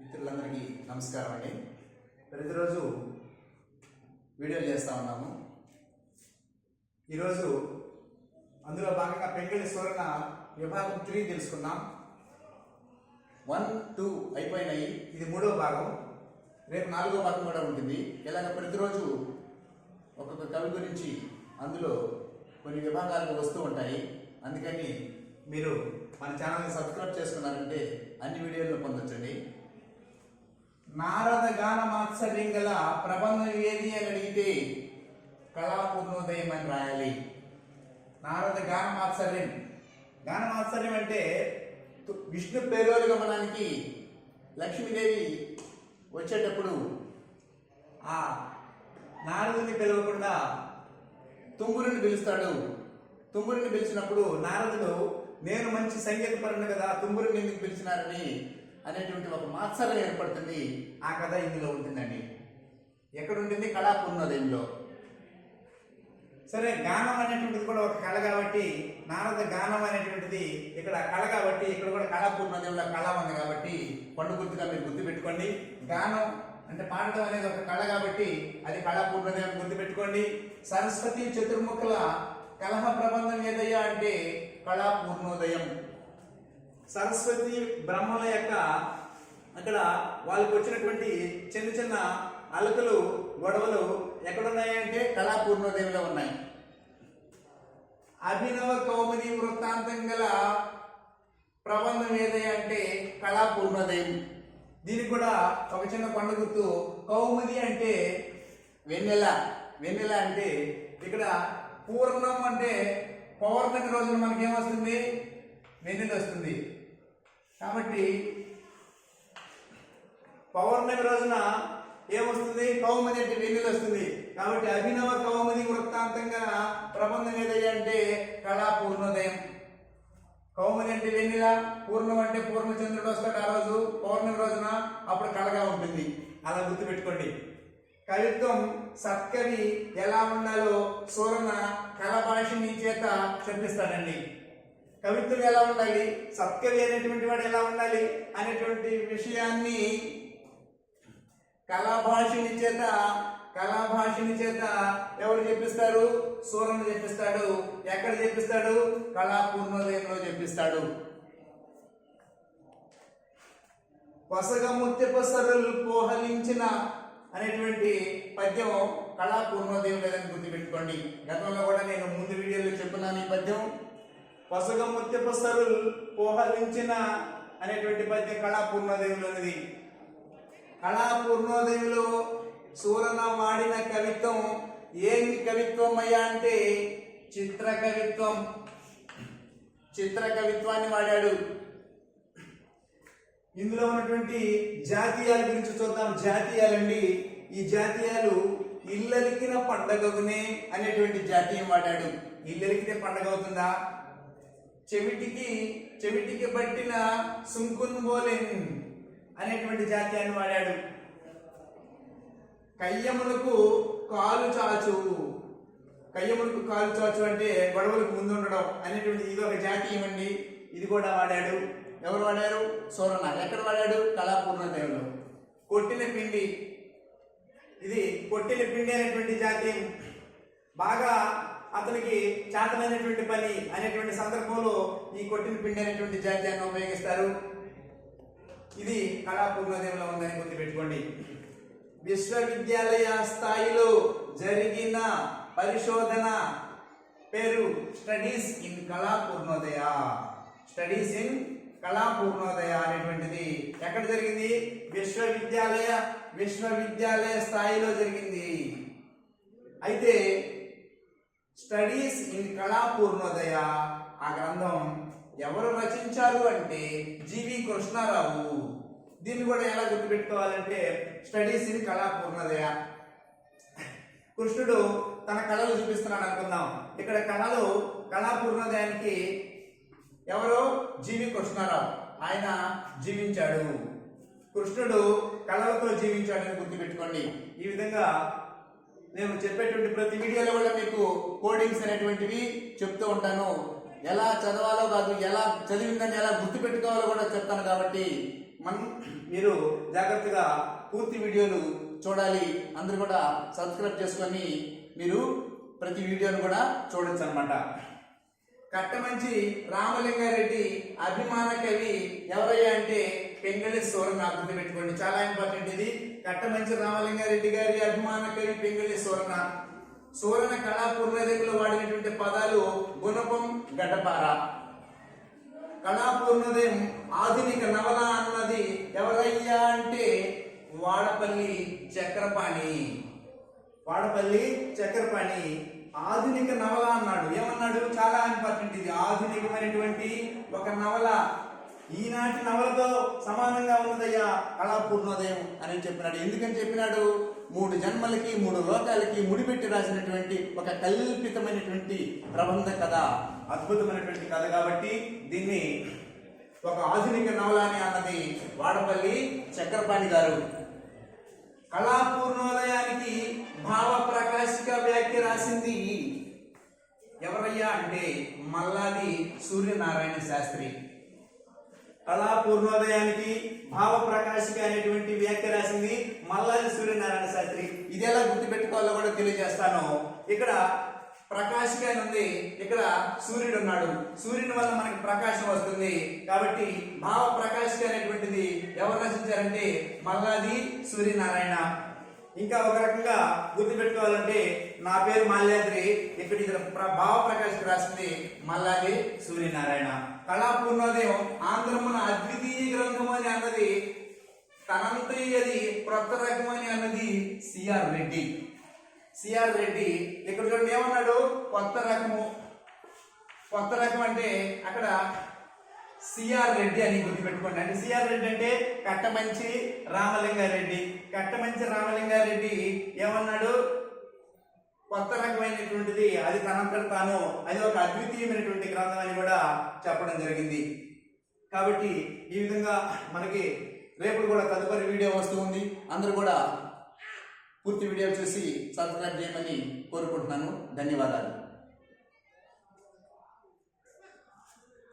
మిత్రులందరికీ నమస్కారం అండి. ప్రతిరోజు వీడియోలు చేస్తూ ఉన్నాము. ఈరోజు అందులో భాగంగా పెంగళి సూరణ విభాగం 3 తెలుసుకున్నాం. 1, 2 అయిపోయినాయి. ఇది 3వ భాగం. రేపు 4వ భాగం కూడా ఉంటుంది. ఇలాగ ప్రతిరోజు ఒక్కొక్క కవి గురించి అందులో కొన్ని విభాగాలు వస్తూ ఉంటాయి. అందుకని మీరు మన ఛానల్ని సబ్స్క్రైబ్ చేసుకున్నారంటే అన్ని వీడియోలను పొందొచ్చండి. నారద గాన మాత్సర్యం గల ప్రబంధం ఏది అని అడిగితే కళాపూర్ణోదయం అని రాయాలి. నారద గాన మాత్సర్యం. గాన మాత్సర్యం అంటే విష్ణు పేరోలు గమనానికి లక్ష్మీదేవి వచ్చేటప్పుడు ఆ నారదుని పిలవకుండా తుంగురుని పిలుస్తాడు. తుంగురుని పిలిచినప్పుడు నారదుడు నేను మంచి సంగీతపరుడు కదా, తుంగురుని ఎందుకు పిలిచినారని అనేటువంటి ఒక మాత్సర్యం ఏర్పడుతుంది. ఆ కథ ఇందులో ఉంటుందండి. ఎక్కడ ఉంటుంది? కళాపూర్ణోదయంలో. సరే, గానం అనేటువంటిది కూడా ఒక కళ కాబట్టి నారద గానం అనేటువంటిది ఇక్కడ కళ కాబట్టి ఇక్కడ కూడా కళాపూర్ణోదయంలో కళ ఉంది కాబట్టి పండు గుర్తుగా మీరు గుర్తుపెట్టుకోండి. గానం అంటే పాడటం అనేది ఒక కళ కాబట్టి అది కళాపూర్ణోదయం గుర్తుపెట్టుకోండి. సరస్వతి చతుర్ముఖుల కలహ ప్రబంధం ఏదయ్యా అంటే కళాపూర్ణోదయం. సరస్వతి బ్రహ్మల యొక్క అక్కడ వాళ్ళకి వచ్చినటువంటి చిన్న చిన్న అలకలు గొడవలు ఎక్కడున్నాయంటే కళాపూర్ణోదయంలో ఉన్నాయి. అభినవ కౌముది వృత్తాంతం గల ప్రబంధం ఏదయ్యా అంటే కళాపూర్ణోదయం. దీనికి కూడా ఒక చిన్న పండు గుర్తు. కౌముది అంటే వెన్నెల. వెన్నెల అంటే ఇక్కడ పూర్ణం అంటే పౌర్ణమి రోజున మనకేమొస్తుంది? వెన్నెల వస్తుంది. కాబట్టి పౌర్ణమి రోజున ఏమొస్తుంది? కౌముది అంటే వెన్నెల వస్తుంది. కాబట్టి అభినవ కౌముది వృత్తాంతంగా ప్రబంధం ఏదయ్యా అంటే కళాపూర్ణోదయం. కౌముది అంటే వెన్నెల, పూర్ణం అంటే పూర్ణచంద్రుడు వస్తాడు ఆ రోజు పౌర్ణమి రోజున, అప్పుడు కళగా ఉంటుంది. అలా గుర్తుపెట్టుకోండి. కవిత్వం సత్కవి ఎలా ఉండాలో సూరణ కళభాషిణి చేత చెప్పిస్తాడండి. కవిత్వం ఎలా ఉండాలి, సత్కవి అనేటువంటి వాడు ఎలా ఉండాలి అనేటువంటి విషయాన్ని కళాభాషిణి చేత ఎవరు చెప్పిస్తారు? సూరణ చెప్పిస్తాడు. ఎక్కడ చెప్పిస్తాడు? కళాపూర్ణోదయంలో చెప్పిస్తాడు. పొసగముత్యపు సరులు పోహలించిన అనేటువంటి పద్యం కళాపూర్ణోదయం లేదని గుర్తుపెట్టుకోండి. గతంలో కూడా నేను ముందు వీడియోలో చెప్పున్నాను ఈ పద్యం. పొసగముత్యపు సరులు పోహలించిన అనేటువంటి పద్యం కళాపూర్ణోదయంలోనిది. కళాపూర్ణోదయంలో సూరణ వాడిన కవిత్వం ఏమి కవిత్వం అయ్యా అంటే చిత్ర కవిత్వం. చిత్ర కవిత్వాన్ని వాడాడు. ఇందులో ఉన్నటువంటి జాతీయాల గురించి చూద్దాం. జాతీయాలండి. ఈ జాతీయాలు ఇల్లలికిన పండగగునే అనేటువంటి జాతీయం వాడాడు. ఇల్లలికితే పండగ అవుతుందా? చెవిటికి పట్టిన సుంకున్ బోలెన్ అనేటువంటి జాతీయాన్ని వాడాడు. కయ్యములకు కాలు చాచు. కయ్యములకు కాలు చాచు అంటే గొడవలకు ముందు ఉండడం అనేటువంటి ఇది ఒక జాతీయం అండి. ఇది కూడా వాడాడు. ఎవరు వాడారు? సూరణ. ఎక్కడ వాడాడు? కళాపూర్ణోదయంలో. కొట్టిన పిండి. ఇది కొట్టిన పిండి అనేటువంటి జాతీయం. బాగా అతనికి చేతనైనటువంటి పని అనేటువంటి సందర్భంలో ఈ కొట్టిన పిండి అనేటువంటి జాతీయాన్ని ఉపయోగిస్తారు. ఇది కళాపూర్ణోదయంలో ఉందని గుర్తుపెట్టుకోండి. విశ్వవిద్యాలయ స్థాయిలో జరిగిన పరిశోధన పేరు స్టడీస్ ఇన్ కళాపూర్ణోదయ. స్టడీస్ ఇన్ కళాపూర్ణోదయ అనేటువంటిది ఎక్కడ జరిగింది? విశ్వవిద్యాలయ స్థాయిలో జరిగింది. అయితే స్టడీస్ ఇన్ కళాపూర్ణోదయ ఆ గ్రంథం ఎవరు రచించారు అంటే జీవి కృష్ణారావు. దీన్ని కూడా ఎలా గుర్తుపెట్టుకోవాలంటే స్టడీస్ ఇన్ కళాపూర్ణోదయ. కృష్ణుడు తన కళలు చూపిస్తున్నాడు అనుకుందాం. ఇక్కడ కళాపూర్ణోదయానికి ఎవరు? జీవి కృష్ణారావు. ఆయన జీవించాడు. కృష్ణుడు కళలతో జీవించాడని గుర్తుపెట్టుకోండి. ఈ విధంగా నేను చెప్పేటువంటి ప్రతి వీడియోలో కూడా మీకు కోడింగ్స్ అనేటువంటివి చెప్తూ ఉంటాను. ఎలా చదవాలో కాదు, ఎలా చదివిందని ఎలా గుర్తుపెట్టుకోవాలో కూడా చెప్తాను. కాబట్టి మీరు జాగ్రత్తగా పూర్తి వీడియోలు చూడాలి. అందరూ కూడా సబ్స్క్రైబ్ చేసుకొని మీరు ప్రతి వీడియోను కూడా చూడొచ్చు అనమాట. కట్టమంచి రామలింగారెడ్డి అభిమాన కవి ఎవరయ్యా అంటే పెంగళి సూరన్న. గుర్తుపెట్టుకోండి, చాలా ఇంపార్టెంట్ ఇది. కట్టమంచి రామలింగారెడ్డి గారి అభిమాన కవి పెంగళి సూరన్న. సూరన్న కళాపూర్ణోదయంలో వాడినటువంటి పదాలు గుణపం, గడ్డపార. కళాపూర్ణోదయం ఆధునిక నవల అన్నది ఎవరయ్యా అంటే వాడపల్లి చక్రపాణి. వాడపల్లి చక్రపాణి ఆధునిక నవల అన్నాడు. ఏమన్నాడు? చాలా ఇంపార్టెంట్ ఇది. ఆధునికమైనటువంటి ఒక నవల, ఈనాటి నవలతో సమానంగా ఉన్నదయ్యా కళాపూర్ణోదయం అని చెప్పినాడు. ఎందుకని చెప్పినాడు? 3 జన్మలకి 3 లోకాలకి ముడిపెట్టి రాసినటువంటి ఒక కల్పితమైనటువంటి ప్రబంధ కథ, అద్భుతమైనటువంటి కథ. కాబట్టి దీన్ని ఒక ఆధునిక నవల అని అన్నది వాడపల్లి చక్రపాణి గారు. కళాపూర్ణోదయానికి భావ ప్రకాశిక వ్యాఖ్య రాసింది ఎవరయ్యా అంటే మల్లాది సూర్యనారాయణ శాస్త్రి. కళాపూర్ణోదయానికి భావ ప్రకాశిక అనేటువంటి వ్యాఖ్య రాసింది మల్లాది సూర్యనారాయణ శాస్త్రి. ఇది ఎలా గుర్తుపెట్టుకోవాలో కూడా తెలియజేస్తాను. ఇక్కడ ప్రకాశిక అని ఉంది, ఇక్కడ సూర్యుడు ఉన్నాడు. సూర్యుని వల్ల మనకి ప్రకాశం వస్తుంది. కాబట్టి భావ ప్రకాశిక అనేటువంటిది ఎవరు రచించారంటే మల్లాది సూర్యనారాయణ. ఇంకా ఒక రకంగా గుర్తుపెట్టుకోవాలంటే నా పేరు మాల్యాద్రి, ఇక్కడ ఇది భావ ప్రకాశిక రాసింది మల్లాది సూర్యనారాయణ. కళాపూర్ణోదయం ఆంధ్రమున అద్వితీయ గ్రంథం అని అన్నది, తనంతయ్యది కొత్త రకం అని అన్నది సిఆర్ రెడ్డి. సిఆర్ రెడ్డి ఇక్కడ చూడండి ఏమన్నాడు? కొత్త రకము. కొత్త రకం అంటే అక్కడ సిఆర్ రెడ్డి అని గుర్తుపెట్టుకోండి. అంటే సిఆర్ రెడ్డి అంటే కట్టమంచి రామలింగారెడ్డి. కట్టమంచి రామలింగారెడ్డి ఏమన్నాడు? కొత్త రకమైనటువంటిది, అది తనంతట తాను, అది ఒక అద్వితీయమైనటువంటి గ్రంథం అని కూడా చెప్పడం జరిగింది. కాబట్టి ఈ విధంగా మనకి రేపు కూడా తదుపరి వీడియో వస్తూ ఉంది. అందరూ కూడా పూర్తి వీడియో చూసి సబ్స్క్రైబ్ చేయమని కోరుకుంటున్నాను. ధన్యవాదాలు.